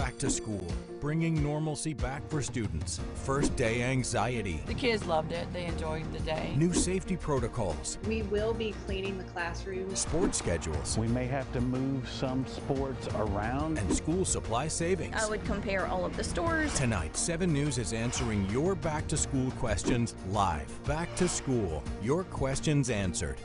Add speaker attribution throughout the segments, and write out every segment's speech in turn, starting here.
Speaker 1: back to school, bringing normalcy back for students. First day anxiety.
Speaker 2: The kids loved it. They enjoyed the day.
Speaker 1: New safety protocols.
Speaker 3: We will be cleaning the classrooms.
Speaker 1: Sports schedules.
Speaker 4: We may have to move some sports around.
Speaker 1: And school supply savings.
Speaker 5: I would compare all of the stores.
Speaker 1: Tonight, 7 News is answering your back to school questions live. Back to school. Your questions answered.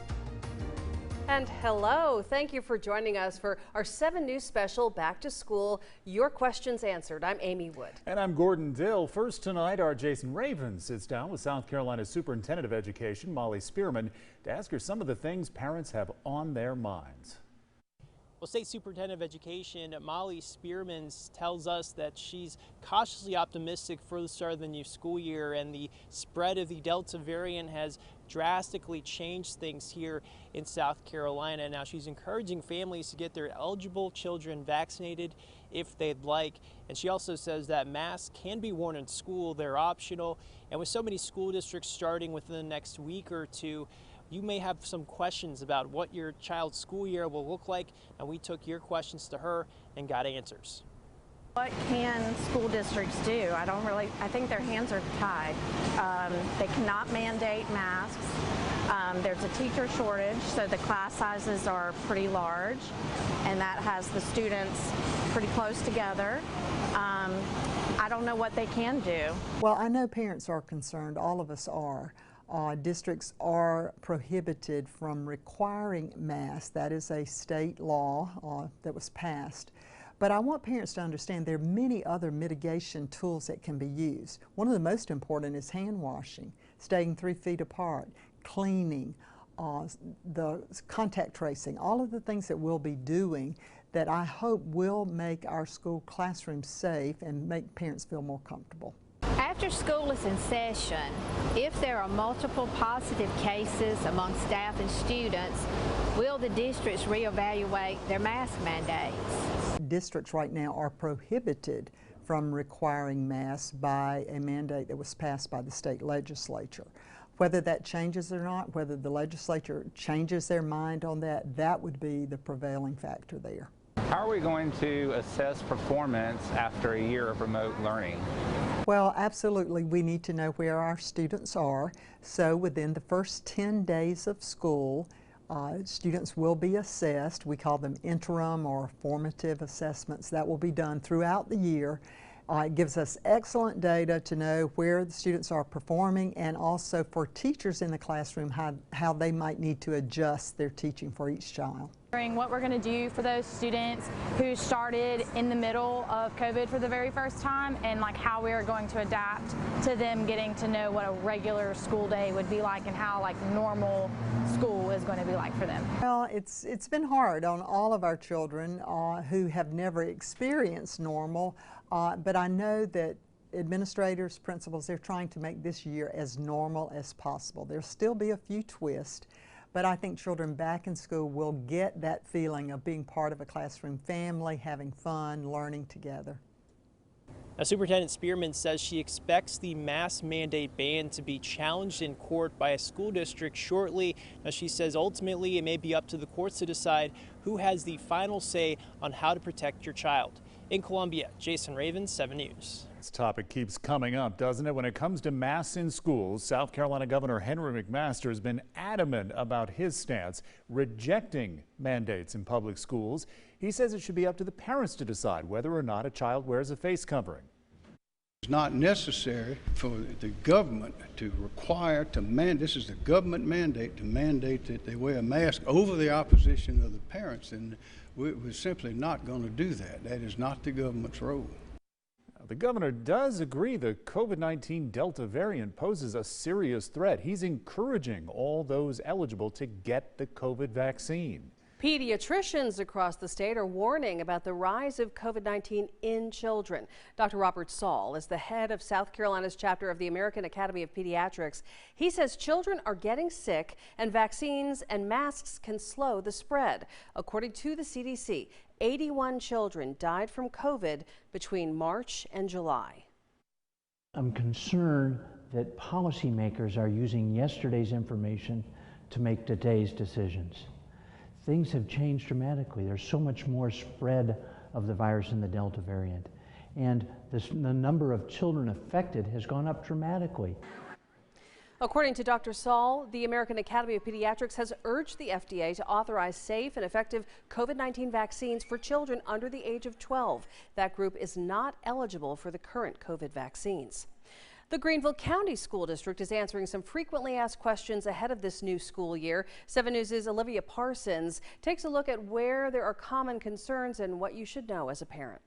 Speaker 6: And hello, thank you for joining us for our 7 News special, Back to School, Your Questions Answered. I'm Amy Wood.
Speaker 7: And I'm Gordon Dill. First tonight, our Jason Raven sits down with South Carolina's Superintendent of Education, Molly Spearman, to ask her some of the things parents have on their minds.
Speaker 8: Well, State Superintendent of Education Molly Spearman tells us that she's cautiously optimistic for the start of the new school year, and the spread of the Delta variant has drastically changed things here in South Carolina. Now, she's encouraging families to get their eligible children vaccinated if they'd like. And she also says that masks can be worn in school. They're optional. And with so many school districts starting within the next week or two, you may have some questions about what your child's school year will look like, and we took your questions to her and got answers.
Speaker 9: What can school districts do? I think their hands are tied. They cannot mandate masks. There's a teacher shortage, so the class sizes are pretty large, and that has the students pretty close together. I don't know what they can do.
Speaker 10: Well, I know parents are concerned, all of us are. Districts are prohibited from requiring masks. That is a state law that was passed. But I want parents to understand there are many other mitigation tools that can be used. One of the most important is hand washing, staying 3 feet apart, cleaning, the contact tracing, all of the things that we'll be doing that I hope will make our school classrooms safe and make parents feel more comfortable.
Speaker 11: After school is in session, if there are multiple positive cases among staff and students, will the districts reevaluate their mask mandates?
Speaker 10: Districts right now are prohibited from requiring masks by a mandate that was passed by the state legislature. Whether that changes or not, whether the legislature changes their mind on that, that would be the prevailing factor there.
Speaker 4: How are we going to assess performance after a year of remote learning?
Speaker 10: Well, absolutely, we need to know where our students are. So within the first 10 days of school, students will be assessed. We call them interim or formative assessments. That will be done throughout the year. It gives us excellent data to know where the students are performing, and also for teachers in the classroom how they might need to adjust their teaching for each child.
Speaker 9: What we're going to do for those students who started in the middle of COVID for the very first time, and like how we are going to adapt to them getting to know what a regular school day would be like and how like normal school is going to be like for them.
Speaker 10: Well, it's been hard on all of our children who have never experienced normal, but I know that administrators, principals, they're trying to make this year as normal as possible. There'll still be a few twists, but I think children back in school will get that feeling of being part of a classroom family, having fun, learning together.
Speaker 8: Now, Superintendent Spearman says she expects the mask mandate ban to be challenged in court by a school district shortly. Now, she says ultimately it may be up to the courts to decide who has the final say on how to protect your child. In Columbia, Jason Raven, 7 News.
Speaker 7: This topic keeps coming up, doesn't it? When it comes to masks in schools, South Carolina Governor Henry McMaster has been adamant about his stance, rejecting mandates in public schools. He says it should be up to the parents to decide whether or not a child wears a face covering.
Speaker 12: It's not necessary for the government to require this is the government mandate to mandate that they wear a mask over the opposition of the parents, and we're simply not going to do that. That is not the government's role.
Speaker 7: The governor does agree the COVID-19 Delta variant poses a serious threat. He's encouraging all those eligible to get the COVID vaccine.
Speaker 6: Pediatricians across the state are warning about the rise of COVID-19 in children. Dr. Robert Saul is the head of South Carolina's chapter of the American Academy of Pediatrics. He says children are getting sick and vaccines and masks can slow the spread. According to the CDC, 81 children died from COVID between March and July.
Speaker 13: I'm concerned that policymakers are using yesterday's information to make today's decisions. Things have changed dramatically. There's so much more spread of the virus in the Delta variant. and the number of children affected has gone up dramatically.
Speaker 6: According to Dr. Saul, the American Academy of Pediatrics has urged the FDA to authorize safe and effective COVID-19 vaccines for children under the age of 12. That group is not eligible for the current COVID vaccines. The Greenville County School District is answering some frequently asked questions ahead of this new school year. 7 News' Olivia Parsons takes a look at where there are common concerns and what you should know as a parent.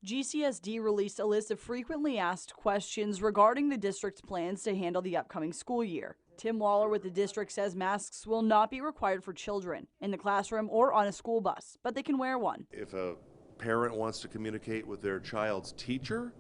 Speaker 2: GCSD released a list of frequently asked questions regarding the district's plans to handle the upcoming school year. Tim Waller with the district says masks will not be required for children in the classroom or on a school bus, but they can wear one.
Speaker 14: If a parent wants to communicate with their child's teacher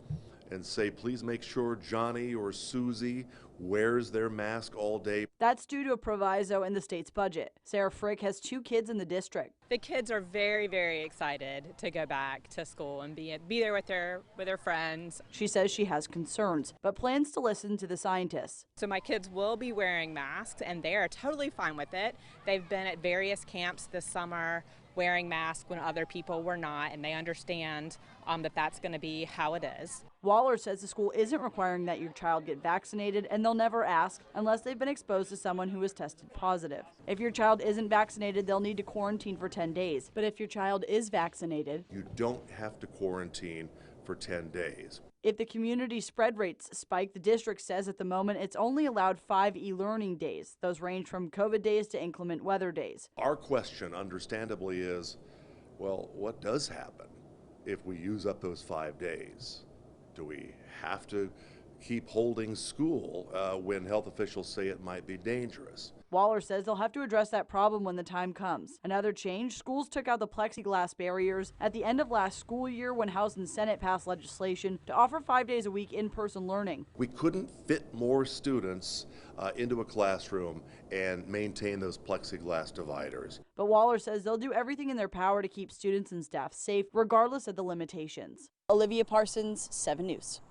Speaker 14: and say, please make sure Johnny or Susie wears their mask all day.
Speaker 2: That's due to a proviso in the state's budget. Sarah Frick has 2 kids in the district.
Speaker 15: The kids are very, very excited to go back to school and be there with their friends.
Speaker 2: She says she has concerns, but plans to listen to the scientists.
Speaker 15: So my kids will be wearing masks, and they are totally fine with it. They've been at various camps this summer wearing masks when other people were not, and they understand that that's going to be how it is.
Speaker 2: Waller says the school isn't requiring that your child get vaccinated, and they'll never ask unless they've been exposed to someone who was tested positive. If your child isn't vaccinated, they'll need to quarantine for 10 days. But if your child is vaccinated,
Speaker 14: you don't have to quarantine for 10 days.
Speaker 2: If the community spread rates spike, the district says at the moment it's only allowed 5 e-learning days. Those range from COVID days to inclement weather days.
Speaker 14: Our question, understandably, is, well, what does happen if we use up those 5 days? Do we have to keep holding school when health officials say it might be dangerous?
Speaker 2: Waller says they'll have to address that problem when the time comes. Another change, schools took out the plexiglass barriers at the end of last school year when House and Senate passed legislation to offer 5 days a week in-person learning.
Speaker 14: We couldn't fit more students into a classroom and maintain those plexiglass dividers.
Speaker 2: But Waller says they'll do everything in their power to keep students and staff safe, regardless of the limitations. Olivia Parsons, 7 News.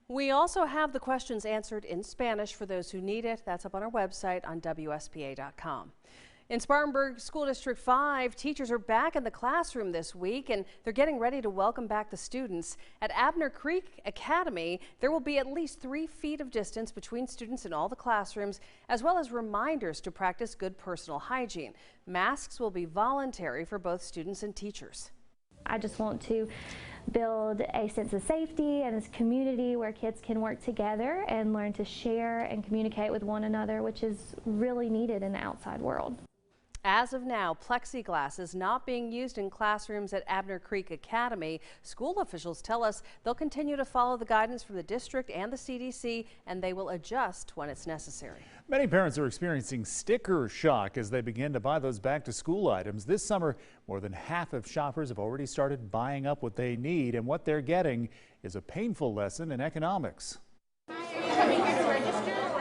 Speaker 6: We also have the questions answered in Spanish for those who need it. That's up on our website on WSPA.com. In Spartanburg School District 5, teachers are back in the classroom this week, and they're getting ready to welcome back the students. At Abner Creek Academy, there will be at least 3 feet of distance between students in all the classrooms, as well as reminders to practice good personal hygiene. Masks will be voluntary for both students and teachers.
Speaker 16: I just want to build a sense of safety and this community where kids can work together and learn to share and communicate with one another, which is really needed in the outside world.
Speaker 6: As of now, plexiglass is not being used in classrooms at Abner Creek Academy. School officials tell us they'll continue to follow the guidance from the district and the CDC, and they will adjust when it's necessary.
Speaker 7: Many parents are experiencing sticker shock as they begin to buy those back-to-school items. This summer, more than half of shoppers have already started buying up what they need, and what they're getting is a painful lesson in economics.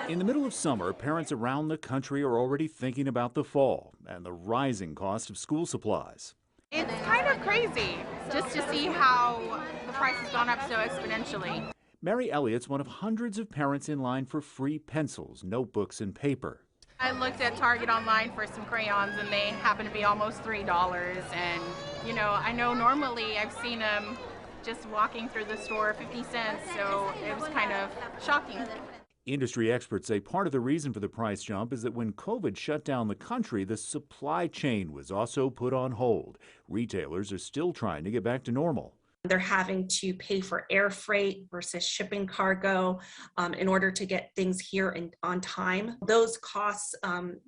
Speaker 17: In the middle of summer, parents around the country are already thinking about the fall and the rising cost of school supplies.
Speaker 18: It's kind of crazy just to see how the price has gone up so exponentially.
Speaker 17: Mary Elliott's one of hundreds of parents in line for free pencils, notebooks, and paper.
Speaker 18: I looked at Target online for some crayons and they happen to be almost $3. And, you know, I know normally I've seen them just walking through the store 50 cents, so it was kind of shocking.
Speaker 17: Industry experts say part of the reason for the price jump is that when COVID shut down the country, the supply chain was also put on hold. Retailers are still trying to get back to normal.
Speaker 19: They're having to pay for air freight versus shipping cargo in order to get things here and on time. Those costs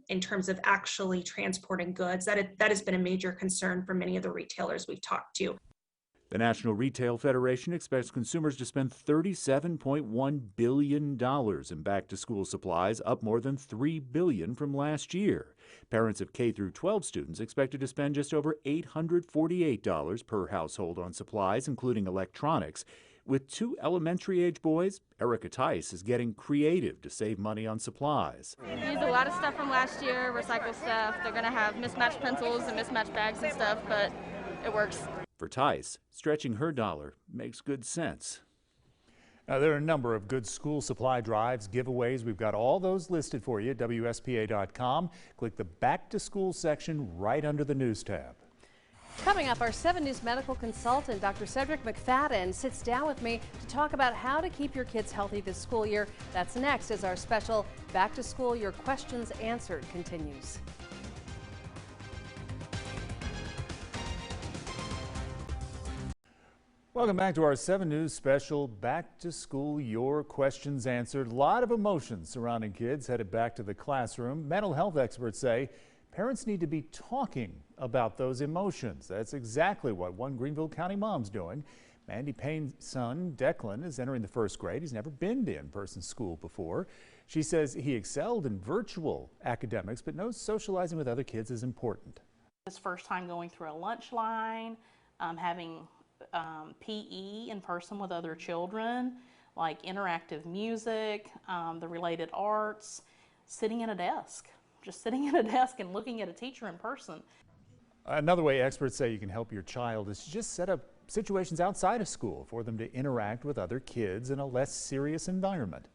Speaker 19: in terms of actually transporting goods, that has been a major concern for many of the retailers we've talked to.
Speaker 17: The National Retail Federation expects consumers to spend $37.1 billion in back-to-school supplies, up more than $3 billion from last year. Parents of K-12 students expected to spend just over $848 per household on supplies, including electronics. With 2 elementary-age boys, Erica Tice is getting creative to save money on supplies.
Speaker 20: We used a lot of stuff from last year, recycled stuff. They're going to have mismatched pencils and mismatched bags and stuff, but it works.
Speaker 17: For Tice, stretching her dollar makes good sense.
Speaker 7: Now, there are a number of good school supply drives, giveaways. We've got all those listed for you at WSPA.com. Click the Back to School section right under the News tab.
Speaker 6: Coming up, our 7 News medical consultant, Dr. Cedric McFadden, sits down with me to talk about how to keep your kids healthy this school year. That's next as our special Back to School Your Questions Answered continues.
Speaker 7: Welcome back to our 7 News special, Back to School, Your Questions Answered. A lot of emotions surrounding kids headed back to the classroom. Mental health experts say parents need to be talking about those emotions. That's exactly what one Greenville County mom's doing. Mandy Payne's son, Declan, is entering the 1st grade. He's never been to in-person school before. She says he excelled in virtual academics, but knows socializing with other kids is important.
Speaker 21: His first time going through a lunch line, having PE in person with other children, like interactive music, the related arts, sitting at a desk, just sitting at a desk and looking at a teacher in person.
Speaker 7: Another way experts say you can help your child is to just set up situations outside of school for them to interact with other kids in a less serious environment.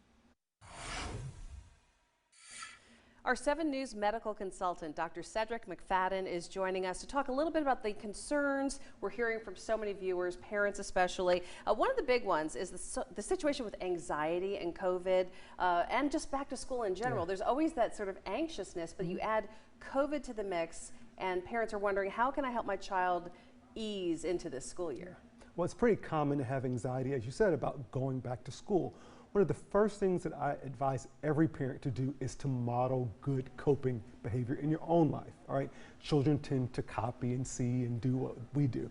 Speaker 6: Our 7 News medical consultant, Dr. Cedric McFadden, is joining us to talk a little bit about the concerns we're hearing from so many viewers, parents especially. One of the big ones is the situation with anxiety and COVID and just back to school in general. There's always that sort of anxiousness, but you add COVID to the mix and parents are wondering, how can I help my child ease into this school year?
Speaker 22: Well, it's pretty common to have anxiety, as you said, about going back to school. One of the first things that I advise every parent to do is to model good coping behavior in your own life, all right? Children tend to copy and see and do what we do.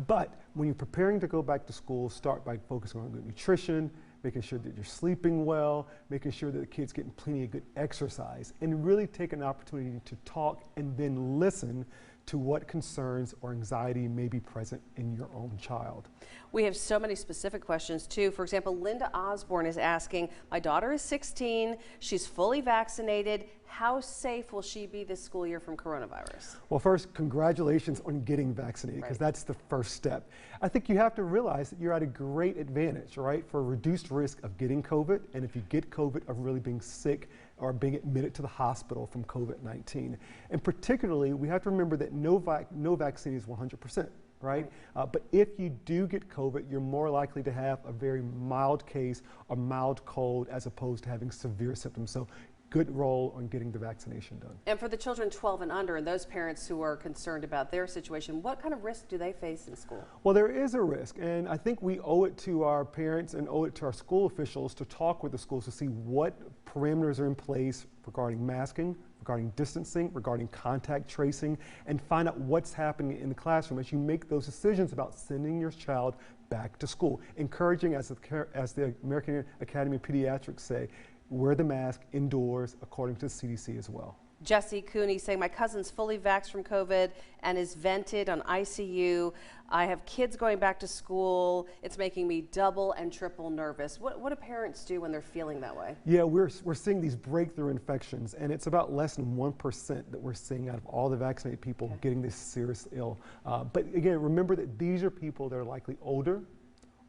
Speaker 22: But when you're preparing to go back to school, start by focusing on good nutrition, making sure that you're sleeping well, making sure that the kid's getting plenty of good exercise, and really take an opportunity to talk and then listen to what concerns or anxiety may be present in your own child.
Speaker 6: We have so many specific questions too. For example, Linda Osborne is asking, my daughter is 16, she's fully vaccinated. How safe will she be this school year from coronavirus?
Speaker 22: Well, first, congratulations on getting vaccinated, because that's the first step. I think you have to realize that you're at a great advantage, right, for a reduced risk of getting COVID, and if you get COVID, of really being sick or being admitted to the hospital from COVID-19. And particularly, we have to remember that no vaccine is 100%. Right? But if you do get COVID, you're more likely to have a very mild case or mild cold as opposed to having severe symptoms. So good role on getting the vaccination done.
Speaker 6: And for the children 12 and under and those parents who are concerned about their situation, what kind of risk do they face in school?
Speaker 22: Well, there is a risk, and I think we owe it to our parents and owe it to our school officials to talk with the schools to see what parameters are in place regarding masking, regarding distancing, regarding contact tracing, and find out what's happening in the classroom as you make those decisions about sending your child back to school. Encouraging, as the American Academy of Pediatrics say, wear the mask indoors according to the CDC as well.
Speaker 6: Jesse Cooney saying, my cousin's fully vaxxed from COVID and is vented on ICU. I have kids going back to school. It's making me double and triple nervous. What do parents do when they're feeling that way?
Speaker 22: Yeah, we're seeing these breakthrough infections, and it's about less than 1% that we're seeing out of all the vaccinated people getting this serious ill. But again, remember that these are people that are likely older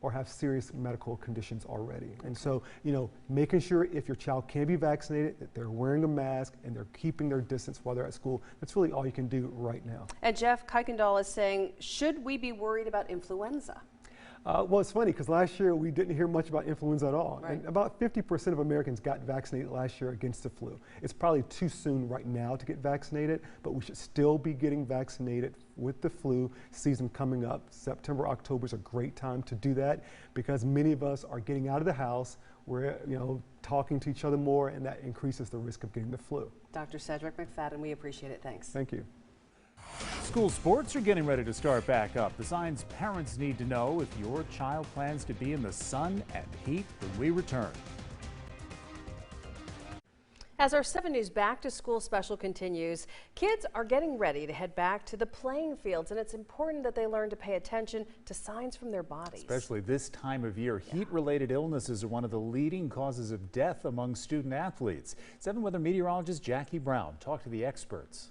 Speaker 22: or have serious medical conditions already. And so, you know, making sure if your child can be vaccinated, that they're wearing a mask and they're keeping their distance while they're at school, that's really all you can do right now.
Speaker 6: And Jeff Kuykendall is saying, should we be worried about influenza?
Speaker 22: Well, it's funny because last year we didn't hear much about influenza at all. Right. And about 50% of Americans got vaccinated last year against the flu. It's probably too soon right now to get vaccinated, but we should still be getting vaccinated with the flu season coming up. September, October is a great time to do that because many of us are getting out of the house. We're, talking to each other more, and that increases the risk of getting the flu.
Speaker 6: Dr. Cedric McFadden, we appreciate it. Thanks.
Speaker 22: Thank you.
Speaker 7: School sports are getting ready to start back up. The signs parents need to know if your child plans to be in the sun and heat when we return.
Speaker 6: As our 7 News Back to School special continues, kids are getting ready to head back to the playing fields, and it's important that they learn to pay attention to signs from their bodies.
Speaker 7: Especially this time of year. Heat-related illnesses are one of the leading causes of death among student athletes. 7 Weather meteorologist Jackie Brown talked to the experts.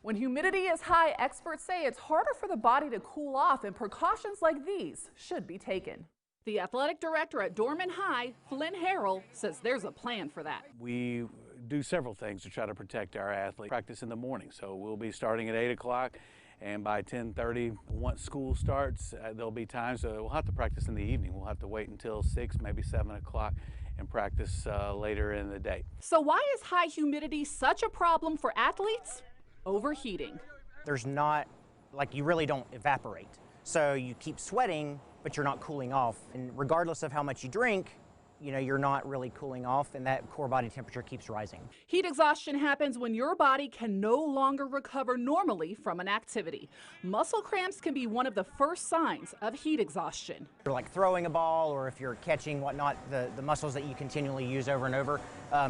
Speaker 23: When humidity is high, experts say it's harder for the body to cool off, and precautions like these should be taken. The athletic director at Dorman High, Flynn Harrell, says there's a plan for that.
Speaker 24: We do several things to try to practice our athletes. Practice in the morning, so we'll be starting at 8 o'clock
Speaker 1: And by 10:30, once school starts, there'll be times we'll have to practice in the evening. We'll have to wait until 6, maybe 7 o'clock and practice later in the day.
Speaker 23: So why is high humidity such a problem for athletes? Overheating.
Speaker 3: There's not, like, you really don't evaporate. So you keep sweating, but you're not cooling off. And regardless of how much you drink, you know, you're not really cooling off, and that core body temperature keeps rising.
Speaker 23: Heat exhaustion happens when your body can no longer recover normally from an activity. Muscle cramps can be one of the first signs of heat exhaustion.
Speaker 3: You're like throwing a ball, or if you're catching whatnot, the muscles that you continually use over and over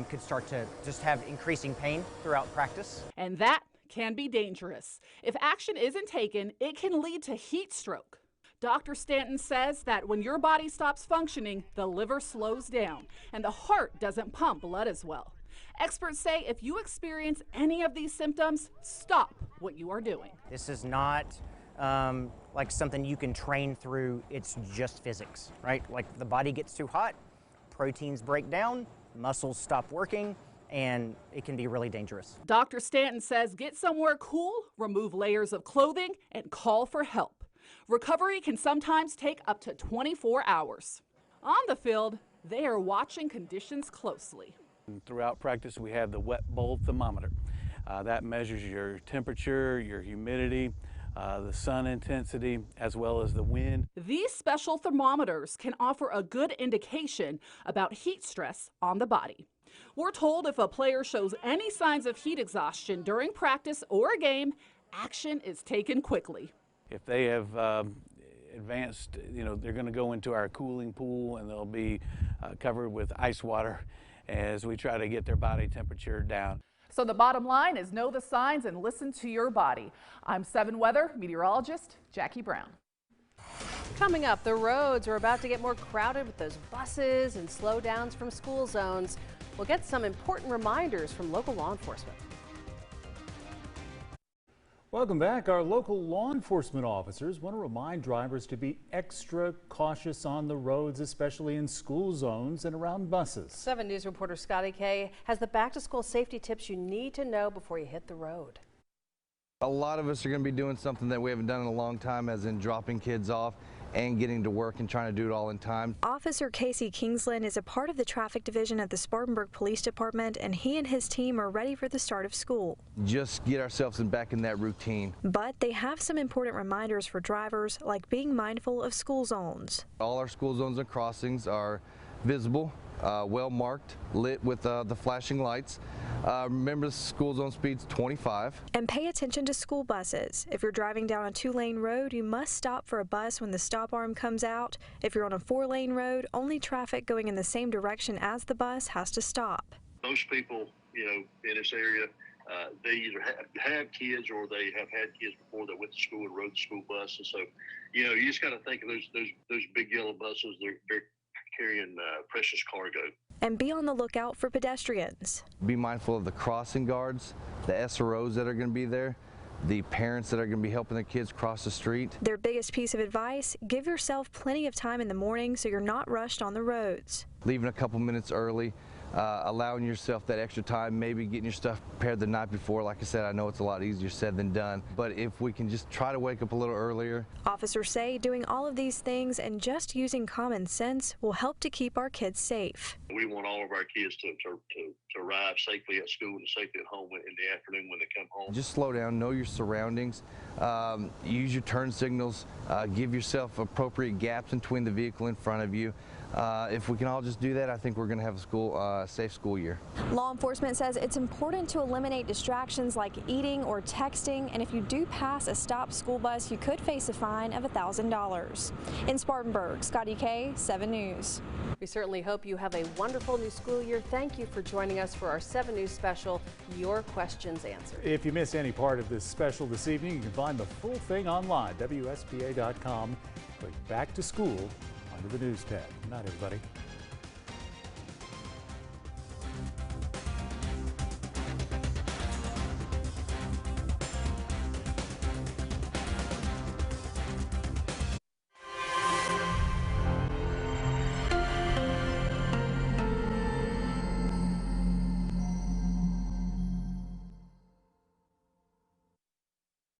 Speaker 3: could start to just have increasing pain throughout practice.
Speaker 23: And that can be dangerous. If action isn't taken, it can lead to heat stroke. Dr. Stanton says that when your body stops functioning, the liver slows down and the heart doesn't pump blood as well. Experts say if you experience any of these symptoms, stop what you are doing.
Speaker 3: This is not like something you can train through. It's just physics, right? Like the body gets too hot, proteins break down, muscles stop working, and it can be really dangerous.
Speaker 23: Dr. Stanton says get somewhere cool, remove layers of clothing, and call for help. Recovery can sometimes take up to 24 hours. On the field, they are watching conditions closely.
Speaker 1: Throughout practice, we have the wet bulb thermometer. That measures your temperature, your humidity, the sun intensity, as well as the wind.
Speaker 23: These special thermometers can offer a good indication about heat stress on the body. We're told if a player shows any signs of heat exhaustion during practice or a game, action is taken quickly.
Speaker 1: If they have advanced, they're going to go into our cooling pool, and they'll be covered with ice water as we try to get their body temperature down.
Speaker 23: So the bottom line is know the signs and listen to your body. I'm 7 Weather meteorologist Jackie Brown.
Speaker 6: Coming up, the roads are about to get more crowded with those buses and slowdowns from school zones. We'll get some important reminders from local law enforcement.
Speaker 7: Welcome back. Our local law enforcement officers want to remind drivers to be extra cautious on the roads, especially in school zones and around buses.
Speaker 6: 7 News reporter Scotty K has the back-to-school safety tips you need to know before you hit the road.
Speaker 5: A lot of us are going to be doing something that we haven't done in a long time, as in dropping kids off and getting to work and trying to do it all in time.
Speaker 24: Officer Casey Kingsland is a part of the traffic division at the Spartanburg Police Department, and he and his team are ready for the start of school.
Speaker 5: Just get ourselves back in that routine.
Speaker 24: But they have some important reminders for drivers, like being mindful of school zones.
Speaker 5: All our school zones and crossings are visible, well marked, lit with the flashing lights. Remember, the school zone speed's 25.
Speaker 24: And pay attention to school buses. If you're driving down a 2-lane road, you must stop for a bus when the stop arm comes out. If you're on a 4-lane road, only traffic going in the same direction as the bus has to stop.
Speaker 25: Most people, in this area, they either have kids or they have had kids before that went to school and rode the school bus. And so, you just got to think of those big yellow buses. They're carrying precious cargo.
Speaker 24: And be on the lookout for pedestrians.
Speaker 5: Be mindful of the crossing guards, the SROs that are going to be there, the parents that are going to be helping their kids cross the street.
Speaker 24: Their biggest piece of advice, give yourself plenty of time in the morning so you're not rushed on the roads.
Speaker 5: Leaving a couple minutes early, allowing yourself that extra time, maybe getting your stuff prepared the night before. Like I said, I know it's a lot easier said than done, but if we can just try to wake up a little earlier.
Speaker 24: Officers say doing all of these things and just using common sense will help to keep our kids safe.
Speaker 25: We want all of our kids to arrive safely at school and safely at home in the afternoon when they come home.
Speaker 5: Just slow down, know your surroundings, use your turn signals, give yourself appropriate gaps between the vehicle in front of you. If we can all just do that, I think we're going to have a safe school year.
Speaker 24: Law enforcement says it's important to eliminate distractions like eating or texting, and if you do pass a stopped school bus, you could face a fine of $1,000. In Spartanburg, Scotty K, 7 News.
Speaker 6: We certainly hope you have a wonderful new school year. Thank you for joining us for our 7 News special, Your Questions Answered.
Speaker 7: If you missed any part of this special this evening, you can find the full thing online, WSPA.com. Click Back to School under the News tab. Good night, everybody.